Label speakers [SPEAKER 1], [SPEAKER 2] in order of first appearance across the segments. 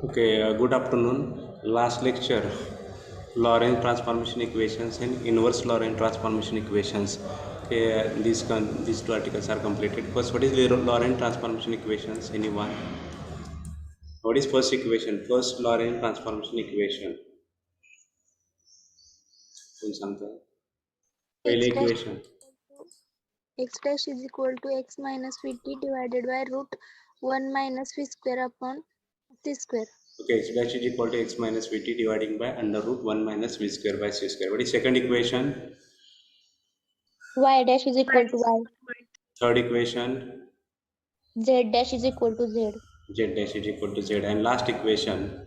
[SPEAKER 1] Okay, good afternoon. Last lecture, Lorentz transformation equations and inverse Lorentz transformation equations. Okay, these two articles are completed. First, what is Lorentz transformation equations? Anyone? What is first equation? First Lorentz transformation equation. कोण सांगतं? पहिले
[SPEAKER 2] x dash
[SPEAKER 1] equation.
[SPEAKER 2] x dash is equal to x minus vt divided by root 1 minus v square upon c square.
[SPEAKER 1] Okay, x dash is equal to x minus vt dividing by under root 1 minus v square by c square. What is second equation?
[SPEAKER 3] Y dash is equal to Y.
[SPEAKER 1] Third equation,
[SPEAKER 3] Z dash is equal to Z.
[SPEAKER 1] z dash is equal to z. And last equation,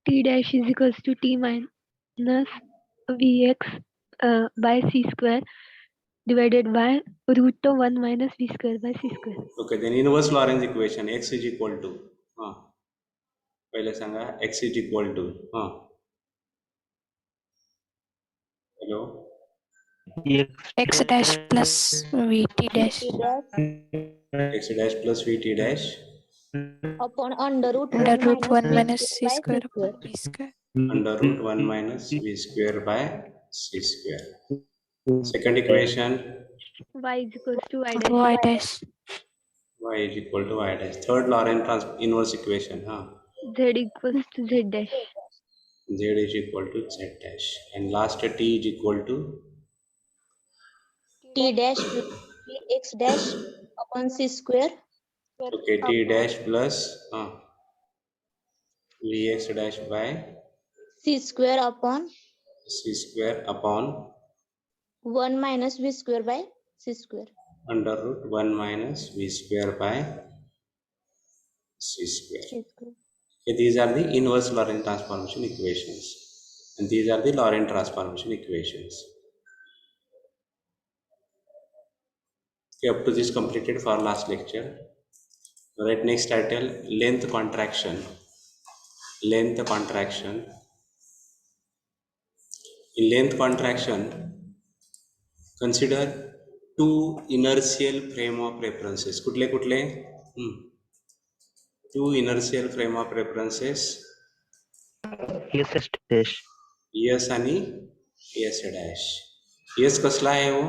[SPEAKER 4] t dash is equals to t minus vx by c square divided by root of 1 minus v square by c square.
[SPEAKER 1] Okay, then inverse Lorentz equation x is equal to पहिले सांगा x is equal to hello
[SPEAKER 5] x dash plus vt dash
[SPEAKER 1] x dash plus vt dash
[SPEAKER 3] Upon under root
[SPEAKER 5] under
[SPEAKER 3] 1
[SPEAKER 5] root 1 minus
[SPEAKER 3] minus
[SPEAKER 5] c
[SPEAKER 3] by
[SPEAKER 5] square
[SPEAKER 3] C
[SPEAKER 5] upon v square.
[SPEAKER 1] under root 1 minus v square by c square. Second equation,
[SPEAKER 4] Y is equals to y dash.
[SPEAKER 5] Y dash
[SPEAKER 1] y is equal to y dash. Third Lorentz inverse equation,
[SPEAKER 4] Z equals to z dash.
[SPEAKER 1] z is equal to z dash. And last t is equal to
[SPEAKER 3] T dash plus x dash upon C square.
[SPEAKER 1] okay t dash plus vx dash by
[SPEAKER 3] C square upon
[SPEAKER 1] c square upon
[SPEAKER 3] 1 minus V square by C square.
[SPEAKER 1] under root 1 minus v square by c square. Okay, these are the inverse Lorentz transformation equations, and these are the Lorentz transformation equations. Okay, up to this completed for last lecture. Right, next title, length contraction. Length contraction. In length contraction, consider two inertial frame of references. कुठले कुठले? Two inertial frame of references.
[SPEAKER 6] S dash.
[SPEAKER 1] S आणि S dash. S कसला आहे हो?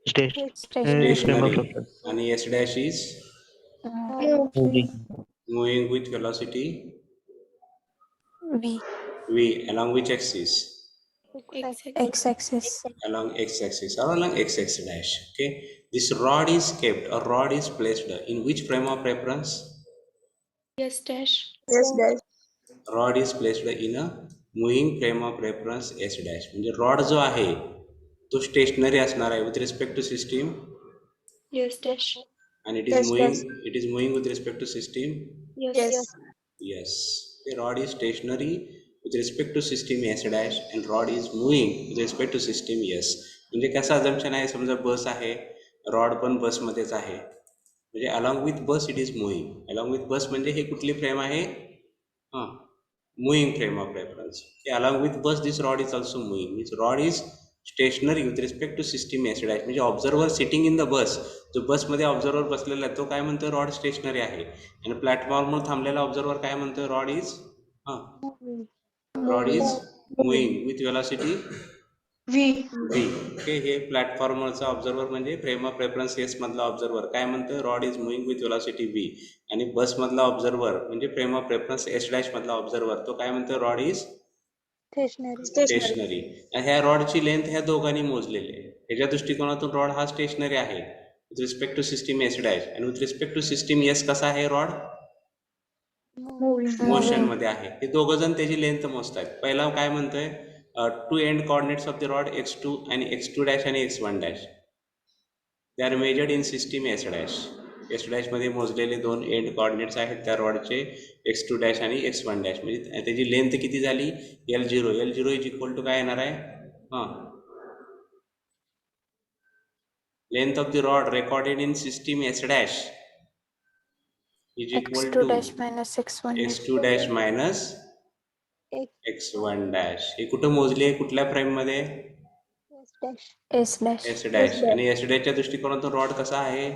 [SPEAKER 1] Stationary. आणि S dash is moving with velocity v along which axis?
[SPEAKER 5] x axis.
[SPEAKER 1] Along x-axis or along x-axis dash. Okay, this rod is kept, a rod is placed in which frame of reference?
[SPEAKER 2] Yes dash.
[SPEAKER 1] Rod is placed in a moving frame of reference S dash. म्हणजे rod जो आहे तो stationary असणार आहे with respect to system.
[SPEAKER 2] Yes dash.
[SPEAKER 1] And it is moving with respect to system. Yes, the rod is stationary with respect to system S dash and rod is moving with respect to system S. म्हणजे कसं assumption आहे, समजा बस आहे, rod पण बस मध्येच आहे, म्हणजे along with bus it is moving. Along with bus म्हणजे हे कुठली फ्रेम आहे? Moving frame of reference. Along with bus this rod is also moving. Means rod is stationary with respect to system S dash. म्हणजे observer sitting in the bus, जो बसमध्ये observer बसलेला आहे तो काय म्हणतोय? रॉड स्टेशनरी आहे. आणि प्लॅटफॉर्मवर थांबलेला ऑब्झर्वर काय म्हणतोय? Rod is moving with velocity V. Okay, हे प्लॅटफॉर्मवरचा ऑब्झर्वर म्हणजे फ्रेम ऑफ रेफरन्स एस मधला ऑब्झर्वर काय म्हणतोय? Rod is moving with velocity V. आणि बस मधला ऑब्झर्वर म्हणजे frame of reference S dash मधला ऑब्झर्वर तो काय म्हणतोय? Rod is stationary. ह्या रॉडची लेंथ ह्या दोघांनी मोजलेली आहे. ह्याच्या दृष्टिकोनातून रॉड हा स्टेशनरी आहे with respect to system S dash. आणि with respect to system S कसा आहे? रॉड मोशन मध्ये आहे. हे दोघं जण त्याची लेंथ मोजतात. पहिला काय म्हणतोय? Two end coordinates of the rod x2 आणि x2 डॅश आणि x1 dash they are measured in system S dash. S dash मध्ये मोजलेले दोन एंड कोऑर्डिनेट्स आहेत त्या रॉडचे x2 डॅश आणि x1 डॅश. म्हणजे त्याची लेंथ किती झाली? L0. L0 is equal to काय येणार आहे? Length of the rod recorded in system S dash is equal
[SPEAKER 5] x2
[SPEAKER 1] to
[SPEAKER 5] dash minus x1 dash.
[SPEAKER 1] x2 dash minus x1 dash. हे कुठं मोजली आहे? कुठल्या फ्रेम मध्ये?
[SPEAKER 2] dash.
[SPEAKER 5] S dash.
[SPEAKER 1] S dash आणि एस डॅशच्या दृष्टिकोनातून रॉड कसा आहे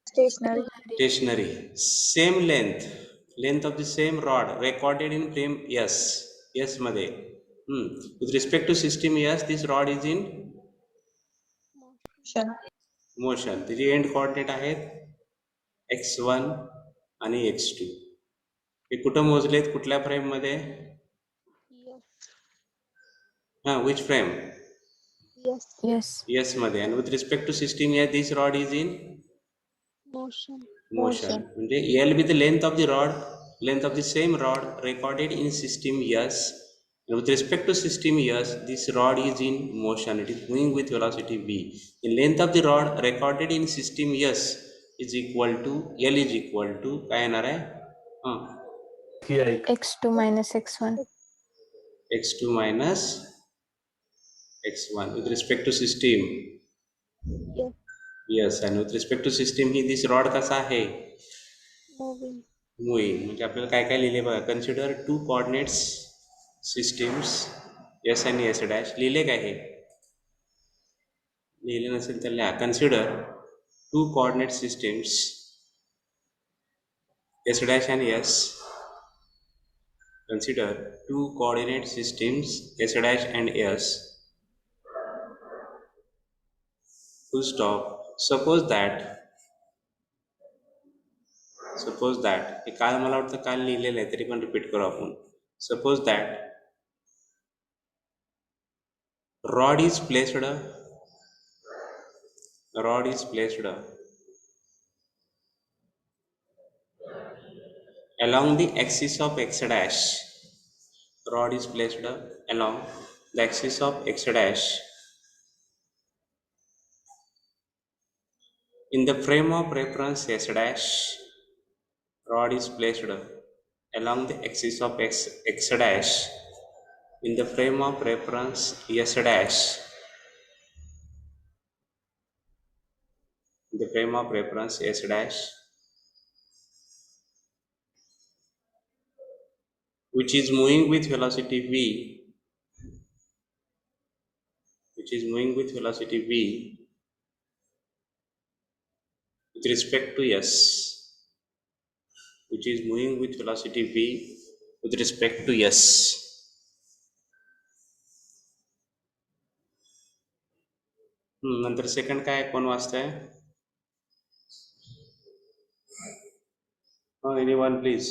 [SPEAKER 3] Stationary.
[SPEAKER 1] Stationary same length of the same rod recorded in frame S मध्ये with respect to system S this rod is in
[SPEAKER 3] Motion.
[SPEAKER 1] Motion त्याची and coordinate आहेत x1 आणि x2 हे कुठं मोजलेत कुठल्या फ्रेम मध्ये
[SPEAKER 2] Yes.
[SPEAKER 1] Which frame
[SPEAKER 2] Yes.
[SPEAKER 5] Yes.
[SPEAKER 1] S मध्ये आणि with respect to system S this rod is in
[SPEAKER 2] Motion.
[SPEAKER 1] motion म्हणजे L be the length of the rod, length of the same rod recorded in system S. And with respect to system S, this rod is in motion. It is moving with velocity v. The length of the rod recorded in system S is equal to L is equal to काय येणार आहे
[SPEAKER 5] X2 minus X1.
[SPEAKER 1] x2 minus x1 with respect to system.
[SPEAKER 2] Yes.
[SPEAKER 1] Yes, and with respect to system he this rod कसा आहे
[SPEAKER 2] Moving.
[SPEAKER 1] Moving म्हणजे आपल्याला काय काय लिहिले बघा consider two coordinates systems S आणि एस डॅश लिहिले काय हे लिहिले नसेल तर लिहा consider two coordinate systems S dash आणि S consider two coordinate systems S dash and S full stop suppose that हे काल मला वाटतं काल लिहिलेलं आहे तरी पण रिपीट करू आपण suppose that rod is placed along the axis of x dash. Rod is placed along the axis of x dash in the frame of reference s dash. Rod is placed along the axis of x dash in the frame of reference s dash. In the frame of reference s dash, which is moving with velocity v, with respect to s, which is moving with velocity v with respect to s. नंतर second काय कोण वाचतंय anyone please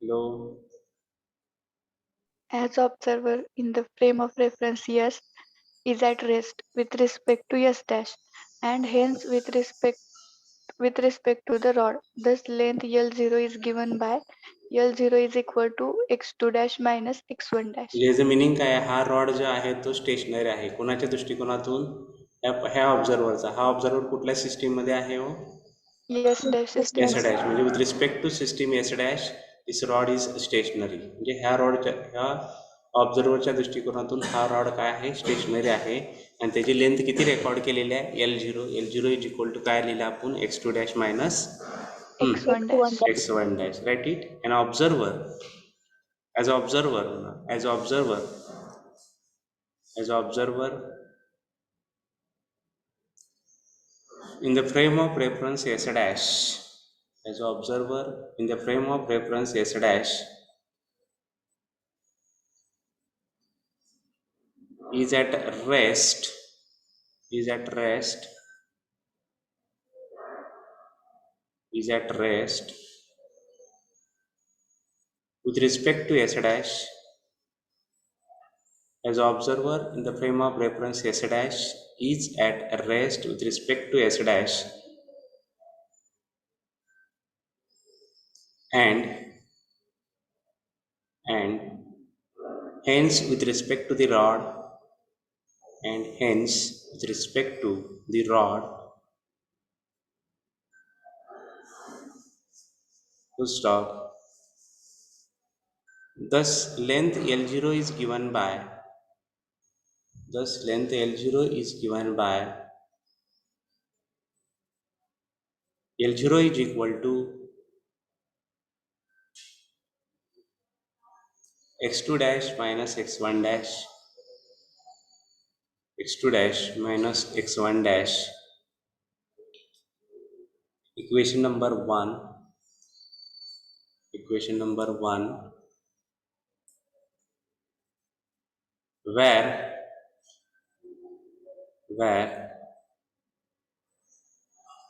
[SPEAKER 1] hello
[SPEAKER 6] As observer in the frame of reference S is at rest with respect to S dash and hence with respect to the rod. Thus length L0 is given by L0 is equal to x2 dash minus x1 dash.
[SPEAKER 1] याचं meaning काय हा rod जो आहे तो stationery आहे कोणाच्या दृष्टिकोनातून ह्या ऑब्झर्वरचा हा ऑब्झर्वर कुठल्या सिस्टीम मध्ये आहे हो
[SPEAKER 6] S dash
[SPEAKER 1] एस डॅश म्हणजे with respect to system S dash this rod is stationary म्हणजे ह्या ऑब्झर्वरच्या दृष्टिकोनातून हा रॉड काय आहे स्टेशनरी आहे आणि त्याची लेंथ किती रेकॉर्ड केलेली आहे L0 इज इक्वल टू काय लिहिलं आपण x2 dash minus
[SPEAKER 6] x1 dash.
[SPEAKER 1] x1 dash. Write it. An observer, as observer in the frame of reference s dash, as observer in the frame of reference s dash is at rest with respect to s dash. As observer in the frame of reference s dash is at rest with respect to s dash and hence with respect to the rod full stop. Thus length L0 is given by L0 is equal to x2 dash minus x1 dash, x2 dash minus x1 dash, equation number 1, where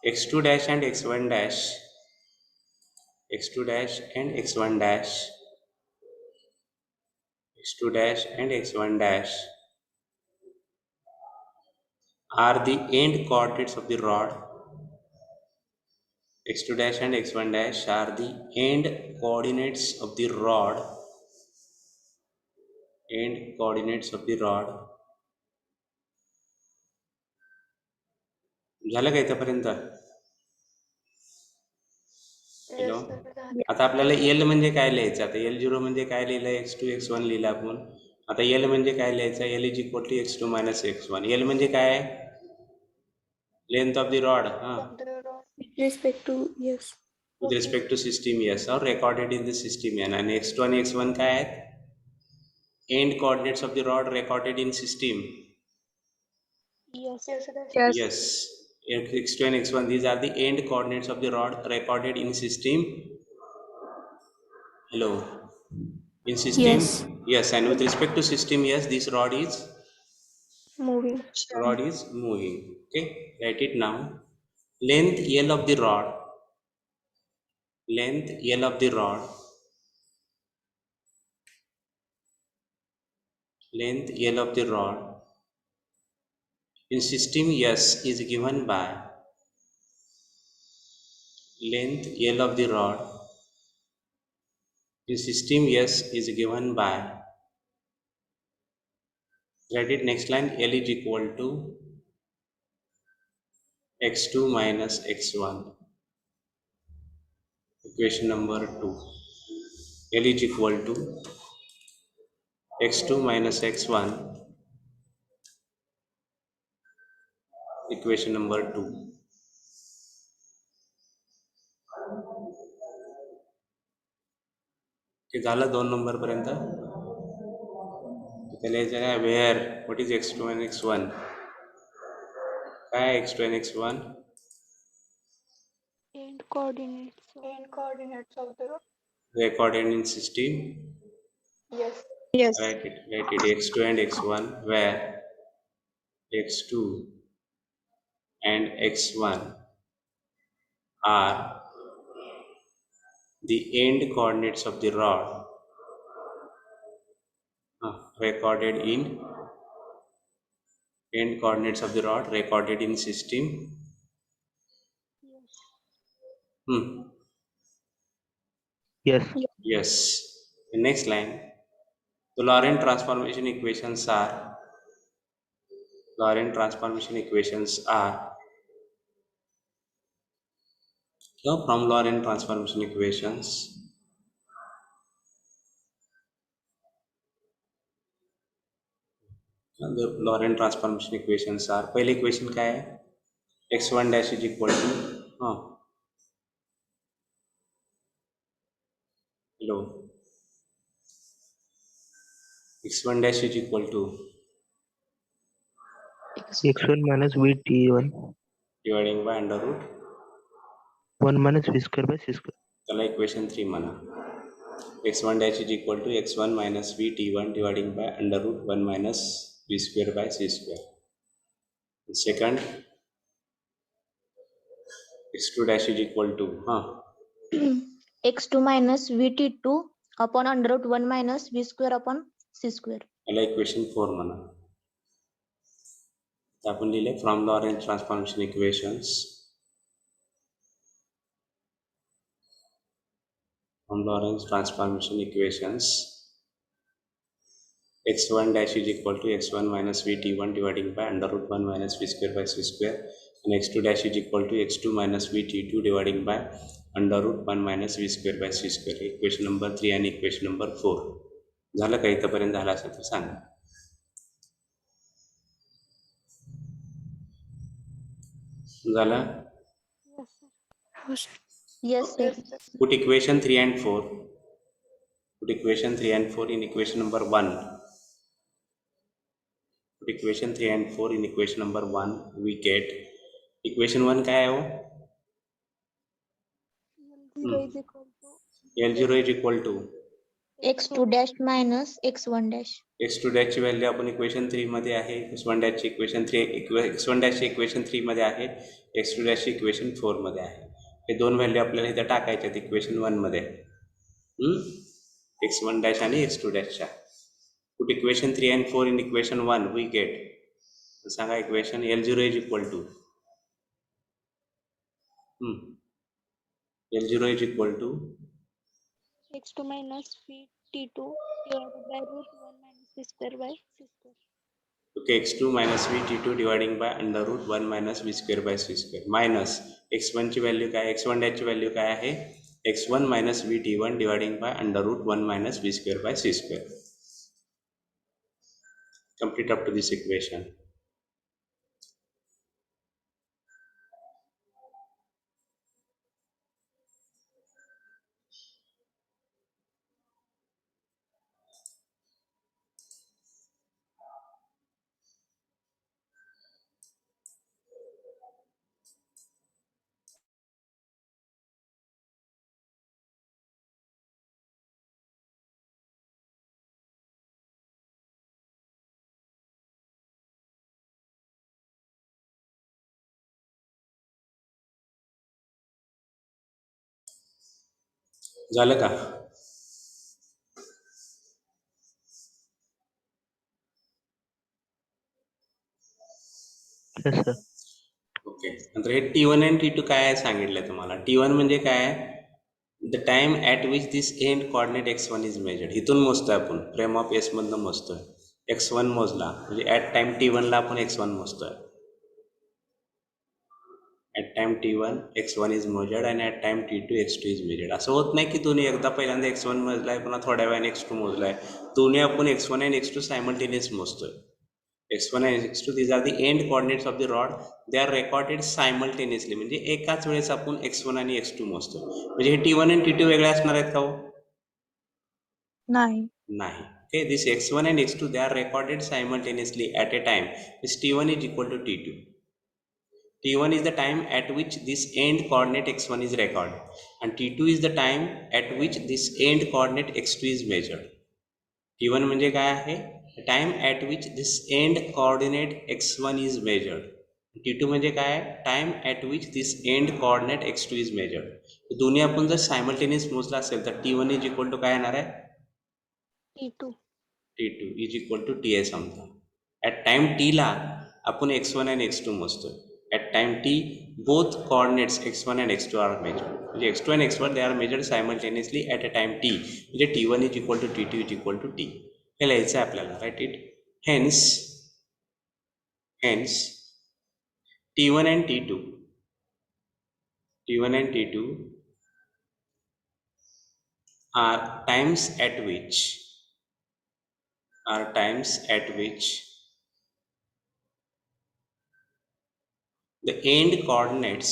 [SPEAKER 1] x2 dash and x1 dash, x2 dash and x1 dash, x2 dash and x1 dash are the end coordinates of the rod. x2 dash and x1 dash are the end coordinates of the rod. End coordinates of the rod. झालं का इथपर्यंत? Hello.
[SPEAKER 6] Yes, sir.
[SPEAKER 1] आता आपल्याला L म्हणजे काय लिहायचं? आता L0 म्हणजे काय लिहिलं? x2 x1 लिहिलं आपण. आता एल म्हणजे काय लिहायचं? L is equal to x2 minus x1. L म्हणजे काय? Length of the rod.
[SPEAKER 5] With respect to yes.
[SPEAKER 1] With respect to system yes, or recorded in the system n. आणि x2 आणि x1 काय आहेत? End coordinates of the rod recorded in system.
[SPEAKER 2] Yes.
[SPEAKER 1] Yes. x2 and x1, these are the end coordinates of the rod recorded in system. Hello. In system.
[SPEAKER 5] Yes.
[SPEAKER 1] Yes, and with respect to system yes, this rod is
[SPEAKER 5] Moving.
[SPEAKER 1] moving. Okay, write it now. Length L of the rod. Length L of the rod. Length L of the rod in system S is given by length L of the rod in system S is given by, write it next line, L is equal to x2 minus x1. Equation number 2. L is equal to x2 minus x1. Equation number 2. हे झालं 2 number पर्यंत. त्याला यायचं काय? Where what is x2 and x1? काय x2 and x1?
[SPEAKER 2] End coordinates.
[SPEAKER 6] Coordinates of the rod.
[SPEAKER 1] Recorded in system.
[SPEAKER 6] Yes.
[SPEAKER 5] Yes.
[SPEAKER 1] Write it x2 and x1, where x2 and x1 are the end coordinates of the rod recorded in end coordinates of the rod recorded in system. Yes. The next line, the Laurent transformation equations are so from Laurent transformation equations, the Laurent transformation equations are, पहले equation काय आहे? x1 dash is equal to hello, x1 dash is equal to
[SPEAKER 7] x1 minus vt1
[SPEAKER 1] dividing by under root
[SPEAKER 7] 1 minus v square by c square.
[SPEAKER 1] त्याला equation 3 म्हणा. x1 dash is equal to x1 minus vt1 dividing by under root 1 minus v square by c square. The second, x2 dash is equal to
[SPEAKER 3] x2 minus vt2 upon under root 1 minus v square upon c square.
[SPEAKER 1] याला equation 4 म्हणा. तर आपण लिहिले from Laurent transformation equations. From Lorentz transformation equations, x1 dash is equal to x1 minus vt1 dividing by under root 1 minus v square by c square, and x2 dash is equal to x2 minus vt2 dividing by under root 1 minus v square by c square. Equation number 3 and equation number 4. झालं का? इथपर्यंत झालं असेल तर सांगा. झालं?
[SPEAKER 3] Yes, sir.
[SPEAKER 1] Put equation 3 and 4. Put equation 3 and 4 in equation number 1. Put equation 3 and 4 in equation number 1. We get equation 1 काय आहे हो?
[SPEAKER 2] L0 is equal to
[SPEAKER 1] L0 is equal to
[SPEAKER 3] x2 dash minus x1 dash.
[SPEAKER 1] x2 dash ची value आपण equation 3 मध्ये आहे, x1 dash ची equation 3 x1 dash ची equation 3 मध्ये आहे, x2 dash ची इक्वेशन 4 मध्ये आहे. हे दोन व्हॅल्यू आपल्याला इथे टाकायच्या आहेत इक्वेशन 1 मध्ये. x1 dash आणि x2 dash च्या. Put equation 3 and 4 in equation 1 we get. Sanga equation L0 is equal to L0 is equal to
[SPEAKER 2] x2 minus v t2 divided by root 1 minus v square by c square.
[SPEAKER 1] okay, x2 minus v t2 dividing by under root 1 minus v square by c square minus x1 ची value काय, x1 dash ची value काय आहे, x1 minus v t1 dividing by under root 1 minus v square by c square. Complete up to this equation. झालं का?
[SPEAKER 7] Yes, sir.
[SPEAKER 1] Okay, नंतर हे T1 आणि T2 काय आहे सांगितलं तुम्हाला. T1 म्हणजे काय, the time at which this and coordinate x1 is measured. इथून मोजतोय आपण, फ्रेम ऑफ एस मधनं मोजतोय. x1 मोजला म्हणजे ॲट टाइम T1 ला आपण x1 मोजतोय. At time T1 x1 is measured आणि at time T2 x2 is measured. असं होत नाही की दोन्ही एकदा पहिल्यांदा x1 मोजलाय पुन्हा थोड्या वेळाने x2 मोजलाय. दोन्ही आपण x1 आणि x2 सायमल्टेनियस मोजतोय. x1 and x2 these are the end coordinates of the rod. They are recorded simultaneously. म्हणजे एकाच वेळेस आपण x1 आणि x2 मोजतो. म्हणजे हे T1 आणि T2 वेगळे असणार आहेत का हो?
[SPEAKER 3] नाही.
[SPEAKER 1] नाही. Okay, this x1 and x2 they are recorded simultaneously at a time. This T1 is equal to T2. T1 is the time at which this end coordinate x1 is recorded and T2 is the time at which this end coordinate x2 is measured. T1 म्हणजे काय आहे, time at which this and coordinate x1 is measured. T2 म्हणजे काय, time at which this and coordinate x2 is measured. दोन्ही आपण जर simultaneous मोजला असेल तर T1 इज इक्वल टू काय येणार आहे, T2 is equal to T आहे समजा. ॲट टाइम T ला आपण x1 आणि x2 मोजतोय. At time T both coordinates x1 and x2 are measured. म्हणजे x2 and x1 they are measured simultaneously at a time T. म्हणजे T1 is equal to T2 is equal to T. हे लिहायचं आहे आपल्याला, right it. Hence T1 and T2 are times at which the end coordinates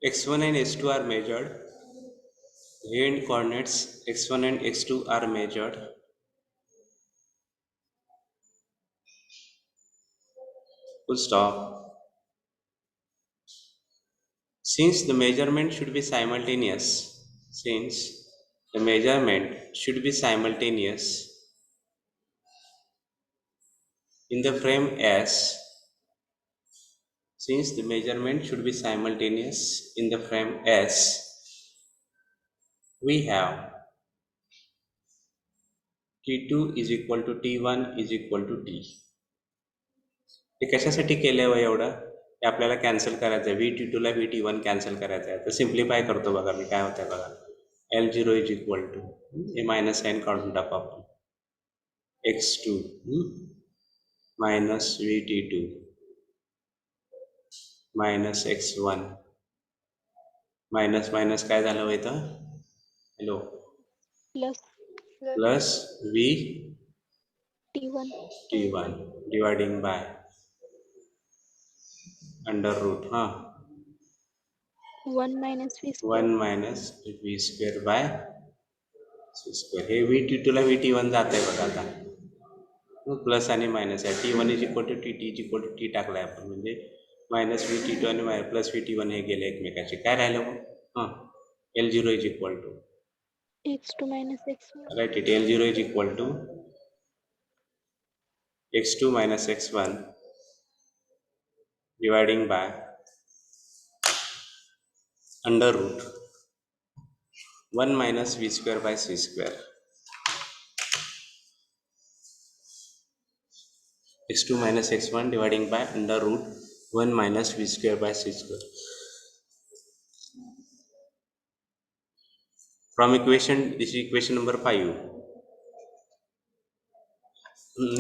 [SPEAKER 1] x1 and x2 are measured. The end coordinates x1 and x2 are measured. Full stop. Since the measurement should be simultaneous in the frame S, we have T2 is equal to T1 is equal to T. हे कशासाठी केलंय व एवढं, हे आपल्याला cancel करायचं आहे. VT2 ला VT1 cancel करायचं आहे. तर सिम्प्लिफाय करतो बघा मी काय होतंय बघा. L0 इज इक्वल टू हे मायनस साईन काढून टाकू आपण, x2 minus VT2 minus x1 minus minus काय झालं इथं, hello, plus V T1 dividing by under root
[SPEAKER 2] 1 minus v square.
[SPEAKER 1] 1 minus v square by c square. हे VT2 ला VT1 जात आहे बघा आता. प्लस आणि मायनस आहे. T1 is equal to T is equal to T टाकलाय आपण, म्हणजे मायनस VT2 आणि प्लस VT1 हे गेले एकमेकाचे. काय राहिलं मग? हां, L0 is equal to
[SPEAKER 2] x2 minus x1.
[SPEAKER 1] Write it. L0 is equal to x2 minus x1 dividing by under root 1 minus v square by c square. x2 minus x1 dividing by under root 1 minus v square by c square. From equation, this is equation number 5.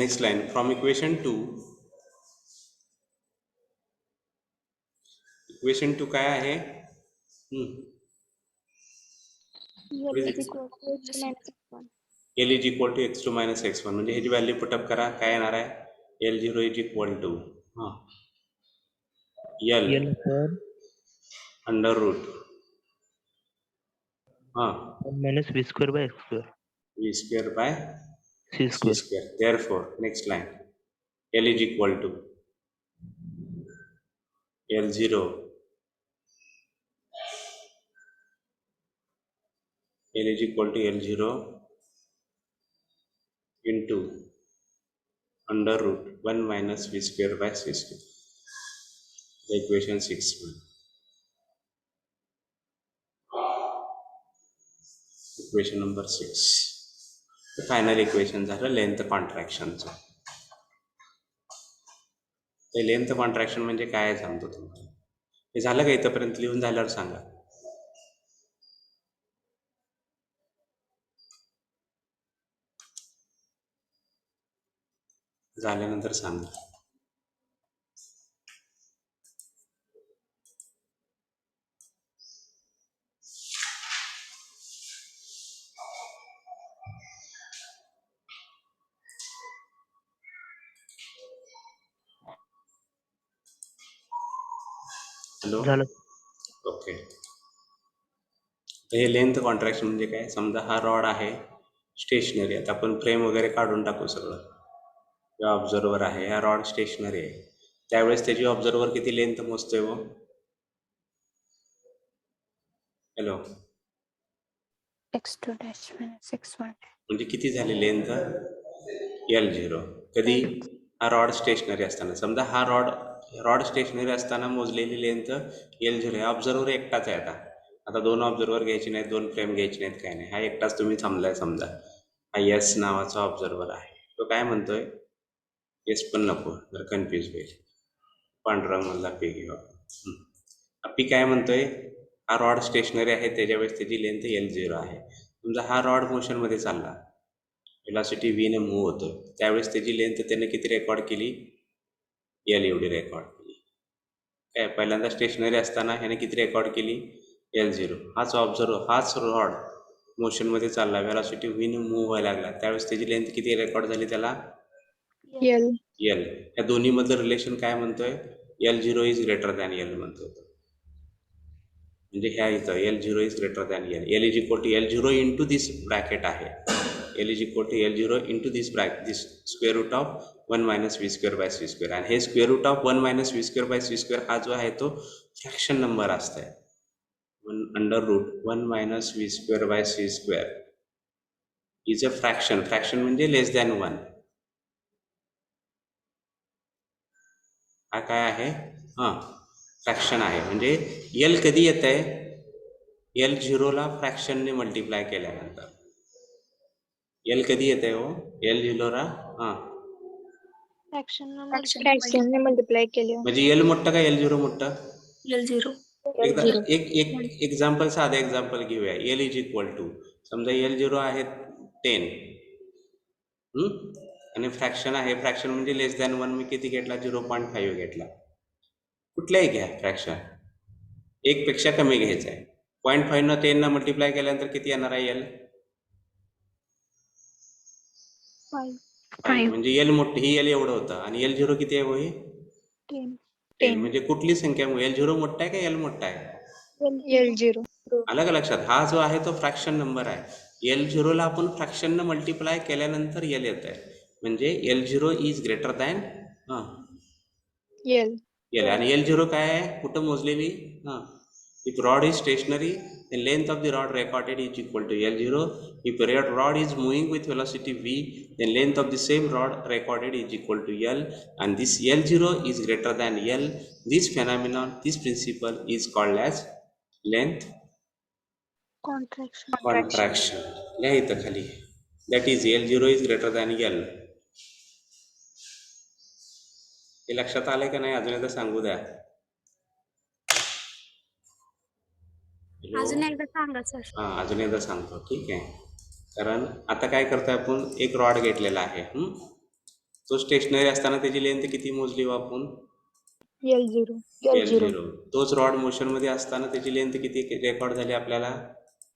[SPEAKER 1] Next line, from equation 2. Equation 2 काय आहे?
[SPEAKER 2] L is equal to x minus x1.
[SPEAKER 1] L is equal to x2 minus x1. म्हणजे ह्याची value put up करा. काय येणार आहे? L0 is equal to L
[SPEAKER 7] L upon
[SPEAKER 1] under root
[SPEAKER 7] 1 minus v square by x square.
[SPEAKER 1] v square by
[SPEAKER 7] C
[SPEAKER 1] c
[SPEAKER 7] square.
[SPEAKER 1] square. Therefore, next line, L is equal to L0 L is equal to L0 into under root 1 minus v square by c square. The equation 6. Equation number 6. The final equation झालं length कॉन्ट्रॅक्शनचं. ते length contraction म्हणजे काय सांगतो तुम्हाला. हे झालं का? इथपर्यंत लिहून झाल्यावर सांगा. झाल्यानंतर सांगा. हॅलो,
[SPEAKER 7] झालं.
[SPEAKER 1] ओके. हे लेंथ कॉन्ट्रॅक्शन म्हणजे काय? समजा हा रॉड आहे स्टेशनरी. आता आपण फ्रेम वगैरे काढून टाकू सगळं. किंवा ऑब्झर्वर आहे, हा रॉड स्टेशनरी आहे. त्यावेळेस त्याची ऑब्झर्वर किती लेंथ मोजतोय व? Hello,
[SPEAKER 5] x2 dash minus x1.
[SPEAKER 1] म्हणजे किती झाली लेंथ? L0. कधी? हा रॉड स्टेशनरी असताना. समजा हा रॉड स्टेशनरी असताना मोजलेली लेंथ L0 आहे. ऑब्झर्वर एकटाच आहे. आता दोन ऑब्झर्वर घ्यायचे नाहीत, दोन फ्रेम घ्यायचे नाहीत, काय नाही. हा एकटाच तुम्ही थांबलाय. समजा हा S नावाचा ऑब्झर्वर आहे. तो काय म्हणतोय? S पण नको, जर कन्फ्यूज होईल. पांडुरंगमधला पी घेऊ आपण. पी काय म्हणतोय? हा रॉड स्टेशनरी आहे, त्याच्यावेळेस त्याची लेंथ L0 आहे. समजा हा रॉड मोशनमध्ये चालला, व्हेलॉसिटी v ने मूव्ह होतो, त्यावेळेस त्याची लेंथ त्याने किती रेकॉर्ड केली? L एवढी रेकॉर्ड केली. काय पहिल्यांदा स्टेशनरी असताना ह्याने किती रेकॉर्ड केली? L0. हाच रॉड मोशनमध्ये चालला, व्हेलॉसिटी v ने मूव्ह व्हायला लागला, त्यावेळेस त्याची लेंथ किती रेकॉर्ड झाली त्याला?
[SPEAKER 6] L.
[SPEAKER 1] L. या दोन्हीमधलं रिलेशन काय म्हणतोय? L0 is greater than L म्हणतोय. म्हणजे ह्या इथं L0 is greater than L. L is equal to L0 into this bracket आहे. L is equal to L0 into this square root of 1 minus v square by c square. आणि हे square root of 1 minus v square by c square हा जो आहे तो fraction number असत आहे. Under root 1 minus v square by c square is a fraction. Fraction म्हणजे less than 1. हा काय आहे? फ्रॅक्शन आहे. म्हणजे L कधी येत आहे? L0ला फ्रॅक्शनने मल्टिप्लाय केल्यानंतर. L कधी येत आहे हो? L0ला
[SPEAKER 6] Fraction ने multiply केले.
[SPEAKER 1] म्हणजे L मोठं का L0 मोठं?
[SPEAKER 5] L0.
[SPEAKER 1] एकदा एक एक्झाम्पल, साधं एक्झाम्पल घेऊया. L इज इक्वल टू, समजा L0 आहे 10 आणि फ्रॅक्शन आहे. फ्रॅक्शन म्हणजे लेस दॅन 1. मी किती घेतला? 0.5 घेतला. कुठल्याही घ्या फ्रॅक्शन, 1 पेक्षा कमी घ्यायचं आहे. 0.5 न 10 न मल्टिप्लाय केल्यानंतर किती येणार आहे? L 5. म्हणजे L मोठी, ही L एवढं होतं. आणि L0 किती आहे? वही 10. म्हणजे कुठली संख्या? L0 मोठा आहे का L मोठा आहे?
[SPEAKER 6] L0.
[SPEAKER 1] आलं का लक्षात? हा जो आहे तो फ्रॅक्शन नंबर आहे. L0 ला आपण फ्रॅक्शन मल्टिप्लाय केल्यानंतर L येत आहे. म्हणजे L0 is greater than
[SPEAKER 6] L.
[SPEAKER 1] L. आणि L0 काय आहे? कुठं मोजलेली? If rod is stationary, then length of the rod recorded is equal to L0. If rod is moving with velocity v, then length of the same rod recorded is equal to L. And this L0 is greater than L. This phenomenon, this principle is called as length
[SPEAKER 2] Contraction.
[SPEAKER 1] contraction. लिहा इथं खाली. That is L0 is greater than L. हे लक्षात आलंय का नाही? अजून एकदा सांगू द्या.
[SPEAKER 5] अजून एकदा सांगा सर.
[SPEAKER 1] हां, अजून एकदा सांगतो. ठीक आहे. कारण आता काय करतोय आपण, एक रॉड घेतलेला आहे. तो स्टेशनरी असताना त्याची लेंथ किती मोजली हो आपण?
[SPEAKER 6] L0.
[SPEAKER 1] L0. तोच रॉड मोशन मध्ये असताना त्याची लेंथ किती रेकॉर्ड झाली आपल्याला?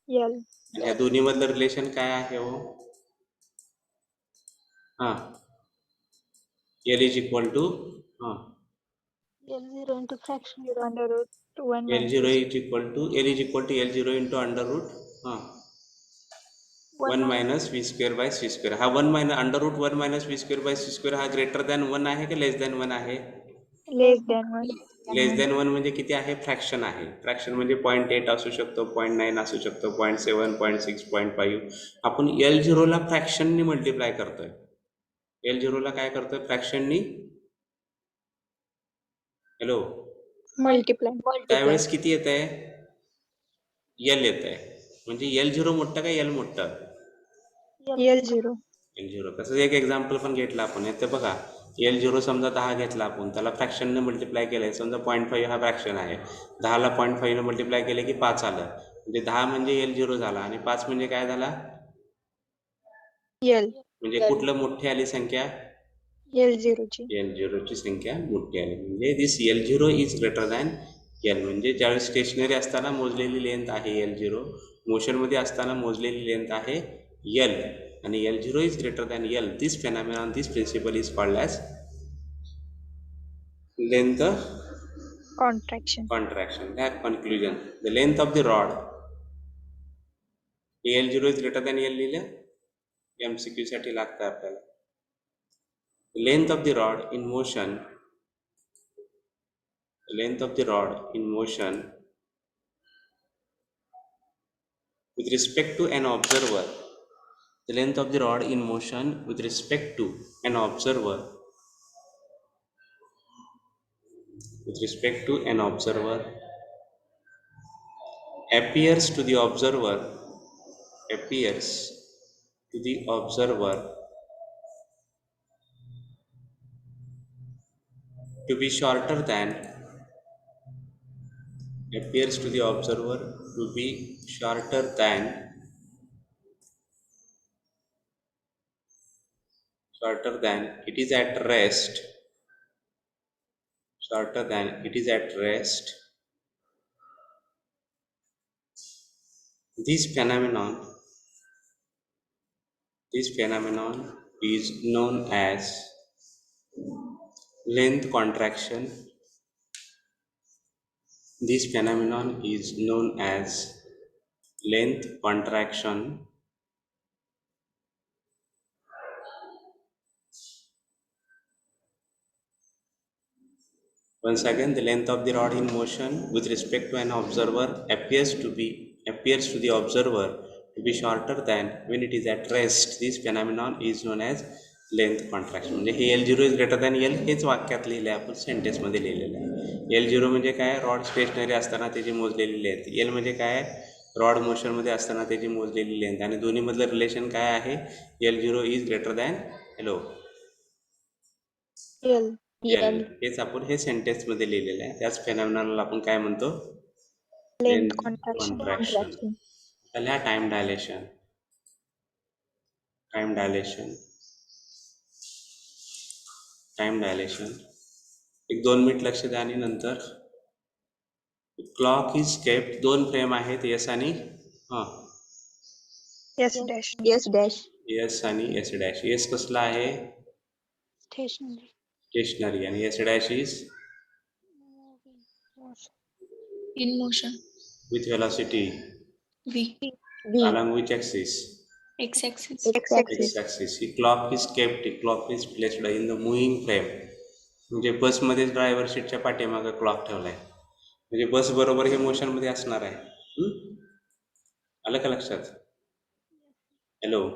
[SPEAKER 6] L.
[SPEAKER 1] आणि या दोन्ही मधलं रिलेशन काय आहे हो? L is equal to
[SPEAKER 2] L0 into fraction.
[SPEAKER 6] Under root 1 minus
[SPEAKER 1] L0 is equal to L0 into under root 1 minus v square by c square. हा 1 minus under root 1 minus v square by c square हा greater than 1 आहे का less than 1 आहे?
[SPEAKER 6] less than 1.
[SPEAKER 1] Less than 1 म्हणजे किती आहे? Fraction आहे. Fraction म्हणजे 0.8 असू शकतो, 0.9 असू शकतो, 0.7, 0.6, 0.5. आपण L0 ला फ्रॅक्शननी मल्टिप्लाय करतोय. L0 ला काय करतोय? फ्रॅक्शननी. Hello,
[SPEAKER 6] Multiply.
[SPEAKER 1] त्यावेळेस किती येत आहे? L येत आहे. म्हणजे L0 मोठं का L मोठं?
[SPEAKER 6] L0.
[SPEAKER 1] L0. तसंच एक एक्झाम्पल पण घेतलं आपण. इथे बघा, L0 समजा 10 घेतला आपण, त्याला फ्रॅक्शनने मल्टिप्लाय केलंय. समजा 0.5 हा फ्रॅक्शन आहे. 10ला 0.5 ने मल्टिप्लाय केले की 5 आलं. म्हणजे 10 म्हणजे L0 झाला आणि 5 म्हणजे काय झाला?
[SPEAKER 6] L.
[SPEAKER 1] म्हणजे कुठलं मोठी आली संख्या?
[SPEAKER 6] L0 ची.
[SPEAKER 1] L0 ची संख्या मोठी आली. म्हणजे this L0 is greater than L. म्हणजे ज्यावेळेस स्टेशनरी असताना मोजलेली लेंथ आहे L0, मोशनमध्ये असताना मोजलेली लेंथ आहे L. आणि L0 is greater than L. This phenomenon, this principle is called as length
[SPEAKER 6] Contraction.
[SPEAKER 1] That conclusion. The length of the rod. L0 is greater than L लिहिलं. MCQ साठी लागतं आपल्याला. The length of the rod in motion. The length of the rod in motion with respect to an observer. The length of the rod in motion with respect to an observer appears to the observer to be shorter than it is at rest. This phenomenon is known as length contraction. This phenomenon is known as length contraction. Once again, the length of the rod in motion with respect to an observer appears to the observer to be shorter than when it is at rest. This phenomenon is known as length contraction. म्हणजे हे L0 is greater than L हेच वाक्यात लिहिले आपण, sentence मध्ये लिहिलेलं आहे. L0 म्हणजे काय? Rod stationery असताना त्याची मोजलेली लेंथ. L म्हणजे काय? रॉड मोशन मध्ये असताना त्याची मोजलेली लेंथ. आणि दोन्ही मधलं रिलेशन काय आहे? L0 is greater than
[SPEAKER 6] L.
[SPEAKER 1] L. हेच आपण हे सेंटेन्स मध्ये लिहिलेलं आहे. त्याच फेनॉमेनॉनला आपण काय म्हणतो?
[SPEAKER 6] Length contraction.
[SPEAKER 1] त्याला टाइम डायलेशन. एक 2 मिनिट लक्ष द्या. आणि नंतर क्लॉक इज केप्ट. 2 फ्रेम आहेत, S आणि
[SPEAKER 6] S dash.
[SPEAKER 1] S आणि S डॅश. S कसला आहे? स्टेशनरी. आणि S dash is
[SPEAKER 5] In motion.
[SPEAKER 1] with velocity
[SPEAKER 5] V.
[SPEAKER 3] V.
[SPEAKER 1] along which axis?
[SPEAKER 5] X-axis.
[SPEAKER 3] X-axis.
[SPEAKER 1] X-axis. He clock is kept, clock is placed in the moving frame. म्हणजे बसमध्ये driver सीटच्या पाठीमागे clock ठेवलाय, म्हणजे बस बरोबर हे मोशन मध्ये असणार आहे. आलं का लक्षात? हॅलो,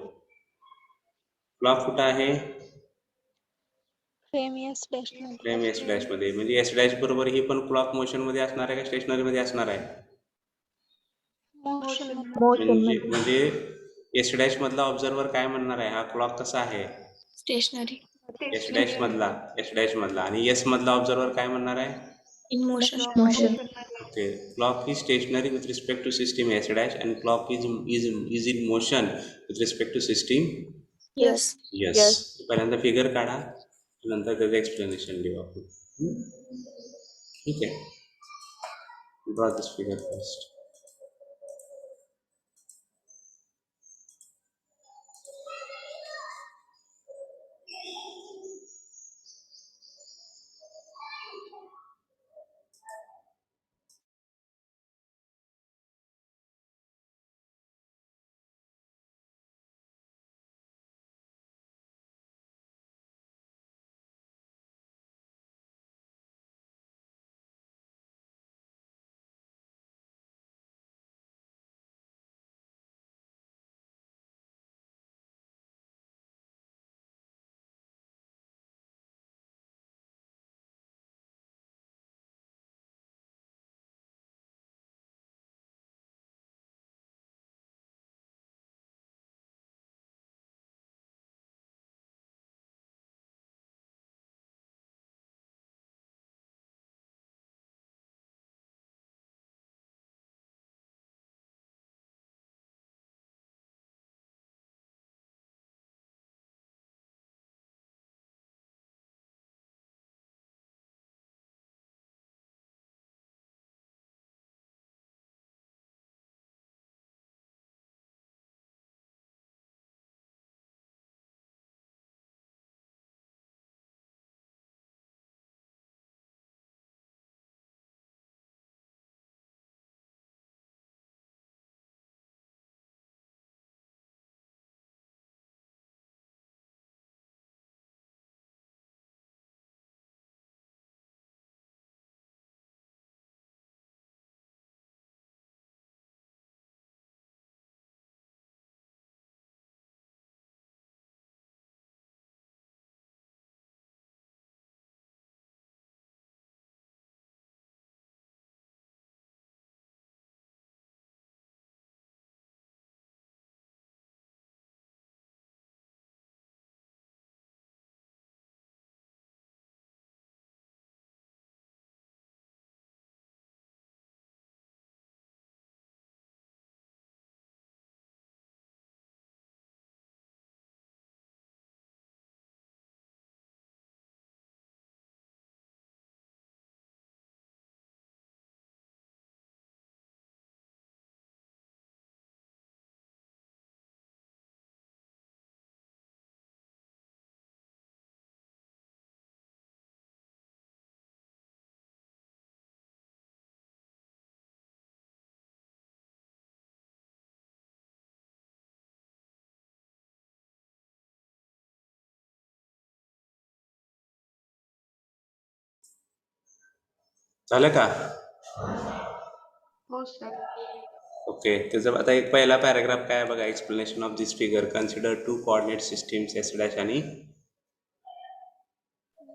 [SPEAKER 1] क्लॉक कुठं आहे?
[SPEAKER 2] फ्रेम एस डॅश मध्ये.
[SPEAKER 1] फ्रेम एस डॅश मध्ये. म्हणजे एस डॅश बरोबर ही पण क्लॉक मोशन मध्ये असणार आहे का स्टेशनरी मध्ये असणार आहे?
[SPEAKER 2] मोशन मध्ये.
[SPEAKER 3] Motion
[SPEAKER 1] म्हणजे
[SPEAKER 3] मध्ये.
[SPEAKER 1] म्हणजे एस डॅश मधला ऑब्झर्वर काय म्हणणार आहे, हा क्लॉक कसा आहे?
[SPEAKER 5] Stationary.
[SPEAKER 1] एस डॅश मधला आणि एस मधला ऑब्झर्वर काय म्हणणार आहे?
[SPEAKER 5] In motion.
[SPEAKER 3] Motion.
[SPEAKER 1] Okay, clock is stationary with respect to system S dash and clock is in motion with respect to system.
[SPEAKER 5] Yes.
[SPEAKER 1] Yes.
[SPEAKER 3] Yes.
[SPEAKER 1] पहिल्यांदा figure काढा, नंतर त्याचं एक्सप्लेनेशन देऊ आपण. ठीक आहे, ड्रॉ दिस फिगर फर्स्ट. झालं का?
[SPEAKER 6] हो सर.
[SPEAKER 1] ओके, त्याचं आता एक पहिला पॅराग्राफ काय आहे बघा, explanation of this figure. Consider two coordinate systems S dash आणि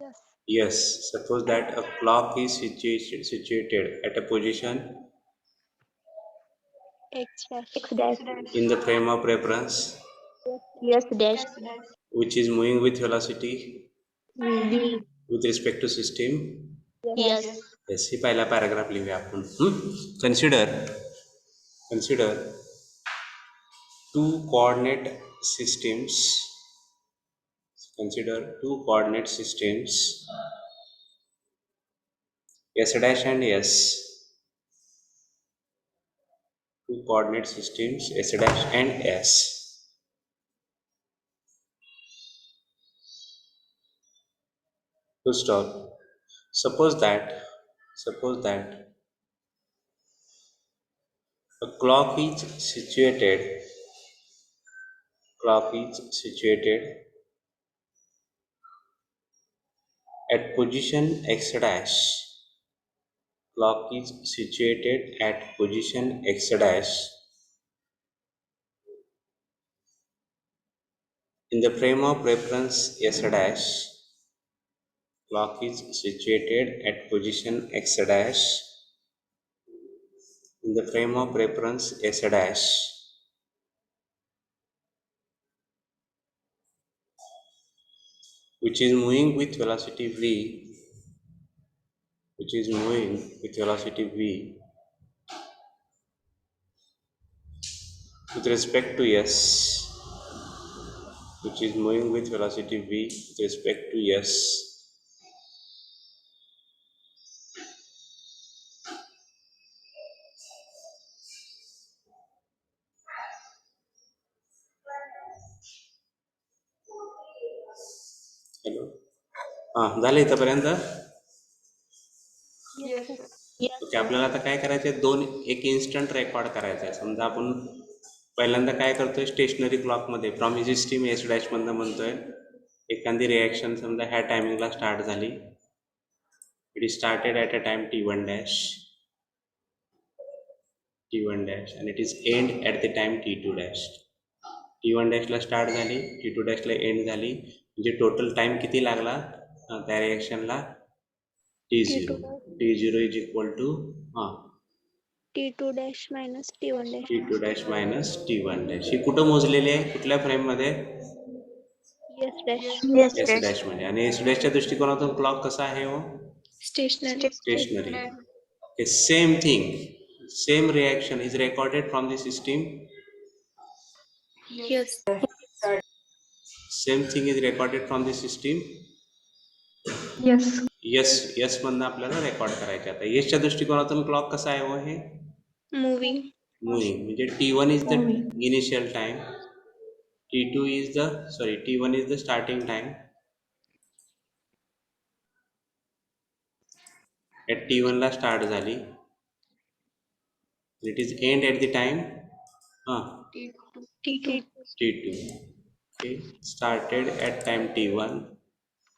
[SPEAKER 2] Yes.
[SPEAKER 1] yes. Suppose that a clock is situated at a position
[SPEAKER 2] X dash.
[SPEAKER 3] X dash.
[SPEAKER 1] in the frame of reference
[SPEAKER 3] Yes dash.
[SPEAKER 1] which is moving with velocity
[SPEAKER 3] V.
[SPEAKER 1] with respect to system.
[SPEAKER 3] Yes.
[SPEAKER 1] Yes, ही पहिला paragraph लिहूया आपण. Consider two coordinate systems. Consider two coordinate systems S dash and S. Two coordinate systems S dash and S. To stop. Suppose that A clock is situated at position x dash. Clock is situated at position x dash in the frame of reference s dash. Clock is situated at position x dash in the frame of reference s dash which is moving with velocity v with respect to s, which is moving with velocity v with respect to s. Hello, झालं इथंपर्यंत.
[SPEAKER 2] Yes, sir.
[SPEAKER 1] Okay, आपल्याला आता काय करायचं आहे, एक instant record करायचा आहे. समजा आपण पहिल्यांदा काय करतोय, स्टेशनरी क्लॉकमध्ये फ्रॉम ही सिस्टीम एस डॅशमधनं म्हणतोय एखादी रिॲक्शन समजा ह्या टायमिंगला स्टार्ट झाली. It is started at a time t1 dash and it is end at the time t2 dash. t1 डॅशला स्टार्ट झाली, t2 डॅशला एंड झाली, म्हणजे टोटल टाइम किती लागला त्या रिॲक्शनला, t0 is equal to
[SPEAKER 2] T2 dash minus T1 dash.
[SPEAKER 1] t2 dash minus t1 dash. ही कुठं मोजलेली आहे, कुठल्या फ्रेम मध्ये,
[SPEAKER 2] Yes, dash.
[SPEAKER 1] एस डॅश मध्ये. आणि एस डॅशच्या दृष्टिकोनातून क्लॉक कसा आहे हो,
[SPEAKER 5] Stationary.
[SPEAKER 1] Stationary. Same thing, same reaction is recorded from the system.
[SPEAKER 5] Yes.
[SPEAKER 1] Same thing is recorded from the system. Yes मधनं आपल्याला रेकॉर्ड करायचे. आता यसच्या दृष्टिकोनातून क्लॉक कसा आहे हो, हे
[SPEAKER 5] Moving.
[SPEAKER 1] मुव्हिंग. म्हणजे t1 is the initial time, t1 is the starting time. at t1 ला स्टार्ट झाली, it is end at the time
[SPEAKER 5] T2.
[SPEAKER 1] t2. okay, started at time t1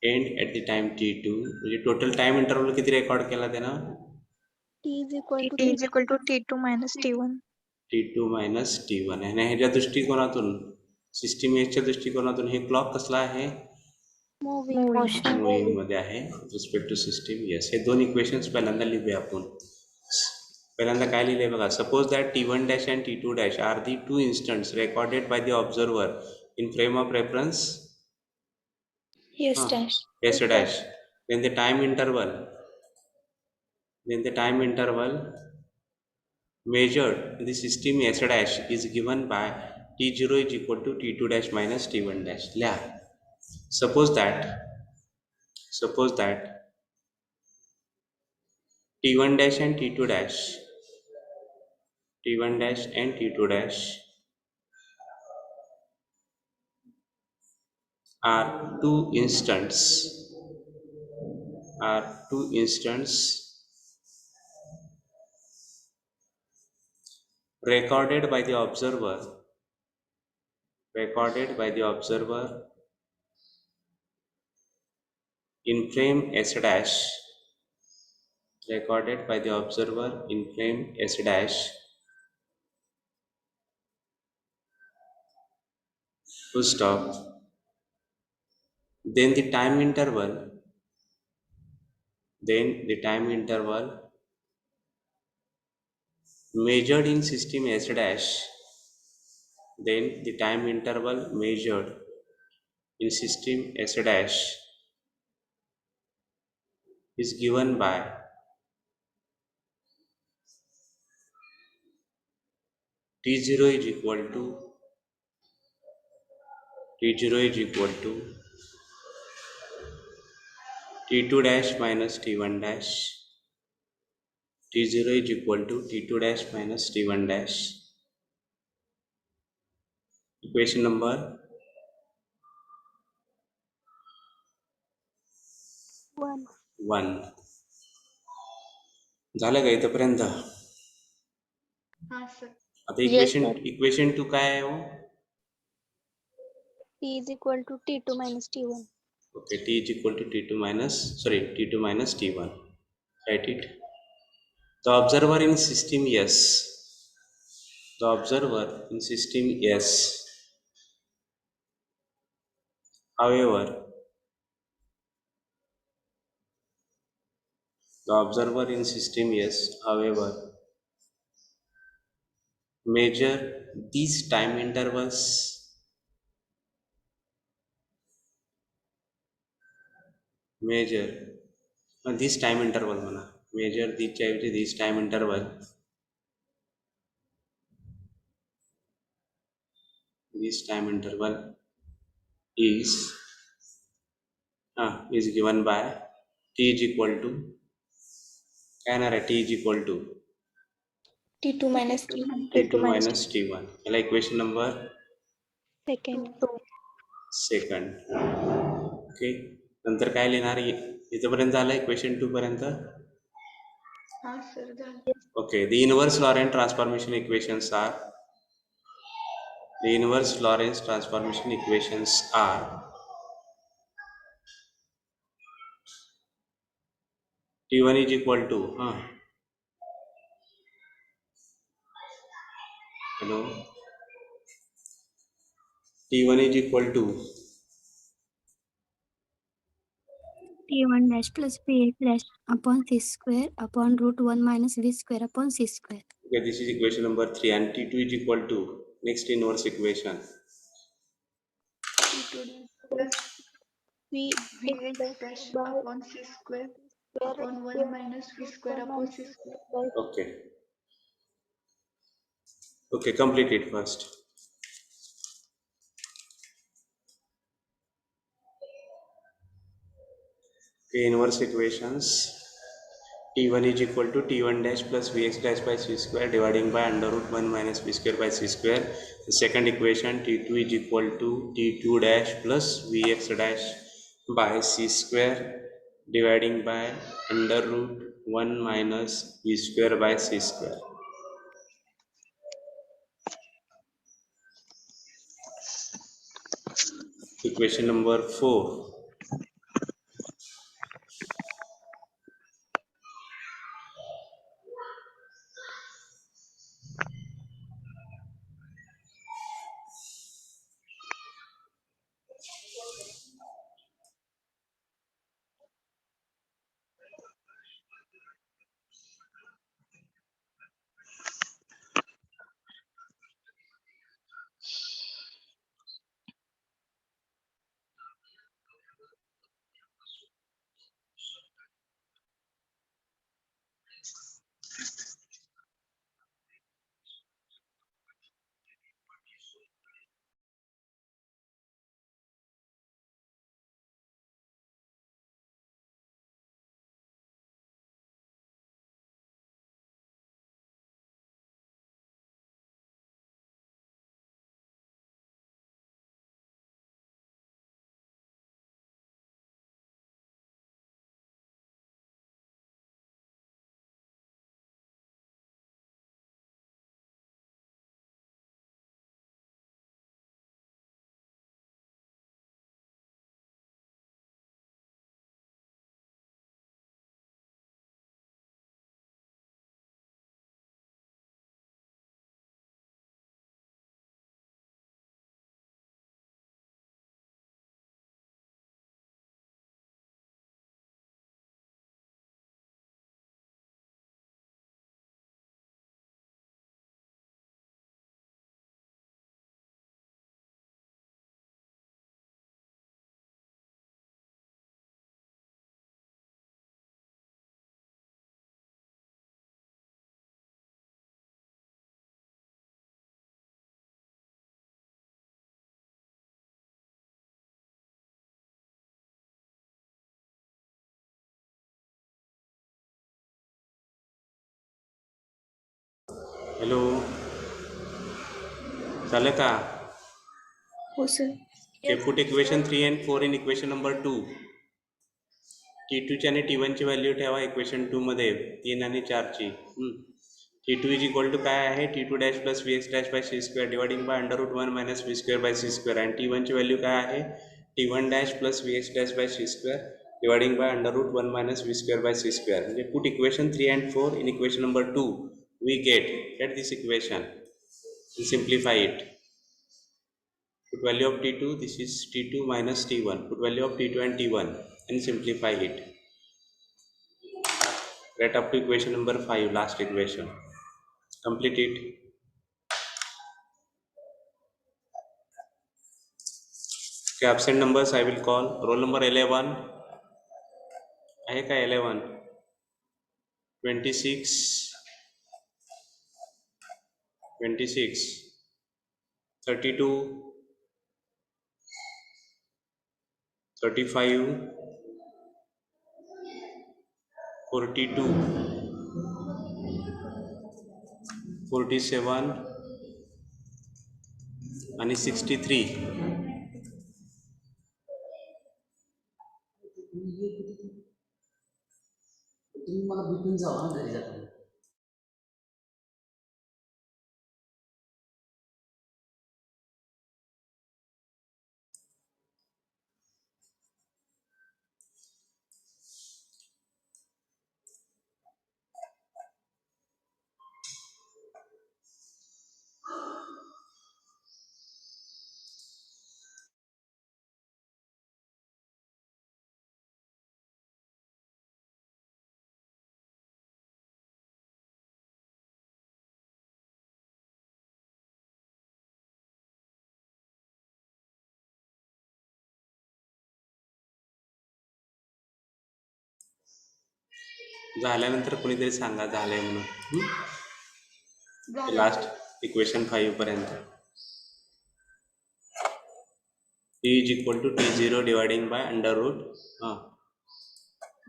[SPEAKER 1] end at the time t2. म्हणजे total time interval किती record केला त्यानं,
[SPEAKER 2] T is equal to
[SPEAKER 6] T2 minus T1.
[SPEAKER 1] t2 minus t1. आणि ह्याच्या दृष्टिकोनातून, system एसच्या दृष्टिकोनातून हे clock कसला आहे,
[SPEAKER 2] moving.
[SPEAKER 1] मुव्हिंग मध्ये आहे रिस्पेक्ट टू सिस्टीम. यस, हे दोन इक्वेशन्स पहिल्यांदा लिहूया आपण. पहिल्यांदा काय लिहिले बघा, suppose that t1 dash and t2 dash are the two instants recorded by the observer in frame of reference
[SPEAKER 5] Yes, dash.
[SPEAKER 1] s dash. then the time interval measured in the system s dash is given by t0 is equal to t2 dash minus t1 dash. लिहा, suppose that t1 dash and t2 dash are two instants recorded by the observer in frame s dash, full stop. Then the time interval measured in system s dash, is given by t0 is equal to t2 dash minus t1 dash. t0 is equal to t2 dash minus t1 dash. Equation number 1. झालं का इथंपर्यंत?
[SPEAKER 6] हाँ sir.
[SPEAKER 1] आता
[SPEAKER 2] Yes,
[SPEAKER 1] equation 2 काय आहे हो?
[SPEAKER 2] T is equal to T2 minus T1.
[SPEAKER 1] Okay, T is equal to T2 minus T1. Write it. The observer in system S. The observer in system S. However, the observer in system S, however, measure these time intervals. Measure this time interval म्हणा. Measure this time interval. This time interval is given by T is equal to T is equal to
[SPEAKER 5] T2 minus T1.
[SPEAKER 1] T2 minus T1. याला equation number second. Okay, नंतर काय लिहिणार? इथपर्यंत झालं equation 2 पर्यंत.
[SPEAKER 6] हाँ sir झालं.
[SPEAKER 1] Okay, the inverse Lorentz transformation equations are T1 is equal to hello, T1 is equal to
[SPEAKER 8] T1 dash plus Px dash upon c square upon root 1 minus v square upon c square.
[SPEAKER 1] okay, this is equation number 3, and T2 is equal to next inverse equation
[SPEAKER 6] Plus
[SPEAKER 2] V
[SPEAKER 6] Vx dash upon c square upon 1 minus v square upon c square.
[SPEAKER 1] Okay, complete it first. Okay, inverse equations. T1 is equal to T1 dash plus Vx dash by c square dividing by under root 1 minus v square by c square. The second equation, T2 is equal to T2 dash plus Vx dash by c square dividing by under root 1 minus v square by c square. Equation number 4. Hello, झालं का?
[SPEAKER 5] हो sir.
[SPEAKER 1] Okay, put equation 3 and 4 in equation number 2. T2 ची आणि T1 ची value ठेवा equation 2 मध्ये 3 आणि 4 ची. T2 is equal to काय आहे T2 dash plus Vx dash by c square dividing by under root 1 minus V square by c square and T1 ची व्हॅल्यू काय आहे T1 dash plus Vx dash by c square dividing by under root 1 minus V square by c square. म्हणजे put equation 3 and 4 in equation number 2 we get this equation and simplify it. Put value of T2, this is T2 minus T1. Put value of T2 and T1 and simplify it. Right up to equation number 5, last equation. Complete it. Okay, absent numbers I will call. Roll number 11. आहे का 11? 26. 26. 32. 35. 42. 47 आणि 63. झाल्यानंतर कोणीतरी सांगा झालंय म्हणून. Last equation 5 पर्यंत. T is equal to T0 dividing by under root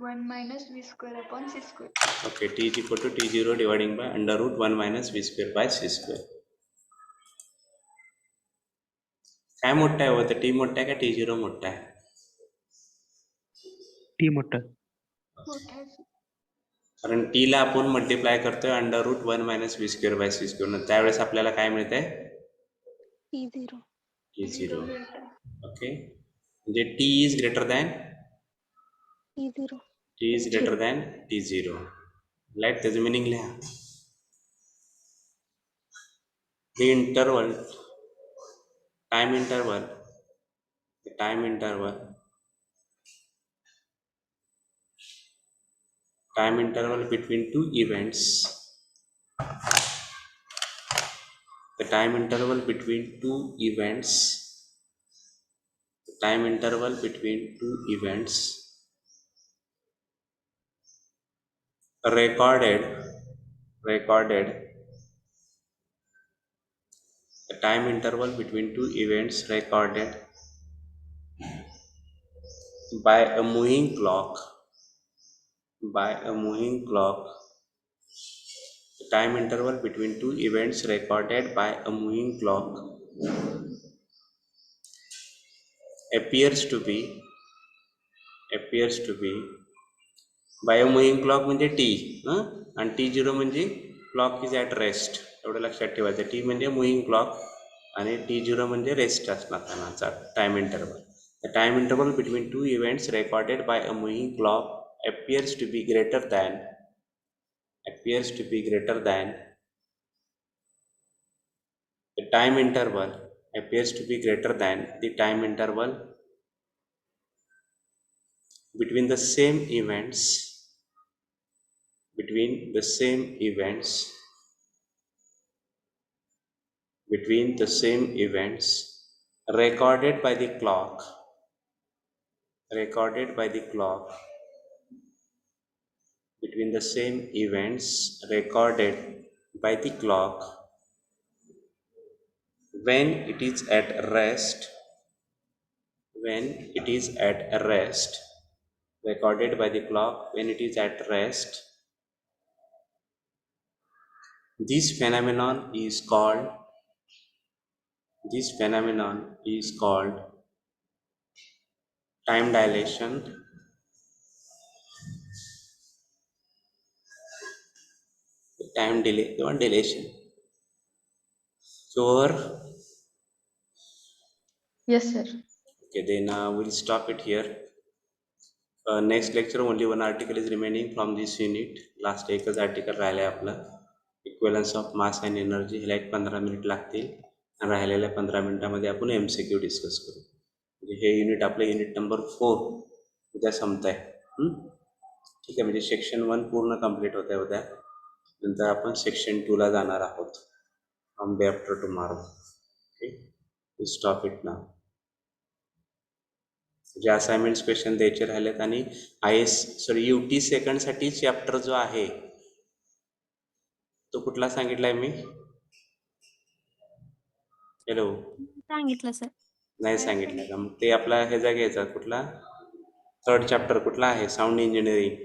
[SPEAKER 6] 1 minus V square upon C square.
[SPEAKER 1] okay, T is equal to T0 dividing by under root 1 minus V square by C square. काय मोठा आहे होतं T मोठा आहे का T0 मोठा आहे?
[SPEAKER 7] T मोठा.
[SPEAKER 1] कारण T ला आपण मल्टिप्लाय करतोय under root 1 minus V square by C square. त्यावेळेस आपल्याला काय मिळतंय
[SPEAKER 2] T0.
[SPEAKER 1] T0. ओके, म्हणजे T is greater than
[SPEAKER 2] T0.
[SPEAKER 1] T is greater than T0. लाईट त्याचं मिनिंग लिहा. The interval, time interval, the time interval between two events, the time interval between two events, the time interval between two events recorded, the time interval between two events recorded by a moving clock, the time interval between two events recorded by a moving clock appears to be by a moving clock म्हणजे T आणि T0 म्हणजे clock is at rest. एवढं लक्षात ठेवायचं. T म्हणजे moving clock आणि T0 म्हणजे rest असतानाचा time interval. The time interval between two events recorded by a moving clock appears to be greater than the time interval between the same events recorded by the clock between the same events recorded by the clock when it is at rest, recorded by the clock when it is at rest. This phenomenon is called time dilation. Time delay किंवा deletion. Over.
[SPEAKER 6] Yes, sir.
[SPEAKER 1] Okay, then we'll stop it here. Next lecture only one article is remaining from this unit. Last एकच article राहिलं आहे आपलं, इक्विव्हलन्स of mass and energy. ह्याला एक 15 minute लागतील आणि राहिलेल्या 15 मिनिटामध्ये आपण MCQ डिस्कस करू. म्हणजे हे युनिट आपलं युनिट नंबर 4 उद्या संपत आहे. ठीक आहे, म्हणजे सेक्शन 1 पूर्ण कंप्लीट होत आहे उद्या. नंतर आपण सेक्शन 2 ला जाणार आहोत from day after tomorrow. Okay, we stop it now. जे असाइनमेंट्स क्वेश्चन द्यायचे राहिलेत आणि UT सेकंडसाठी चॅप्टर जो आहे तो कुठला सांगितलाय मी? हॅलो,
[SPEAKER 8] सांगितलं सर.
[SPEAKER 1] नाही सांगितलं का? मग ते आपला ह्याचा घ्यायचा, कुठला 3rd चॅप्टर कुठला आहे? Sound engineering.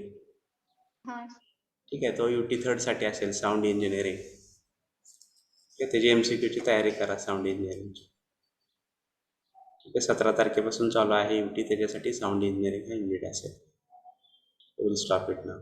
[SPEAKER 1] ठीक आहे, तो UT 3rd साठी असेल, साऊंड इंजिनिअरिंग. त्याची MCQ ची तयारी करा साऊंड इंजिनिअरिंगची. ठीक आहे, 17 तारखेपासून चालू आहे UT, त्याच्यासाठी साऊंड इंजिनिअरिंग हा युनिट असेल. Will stop it now.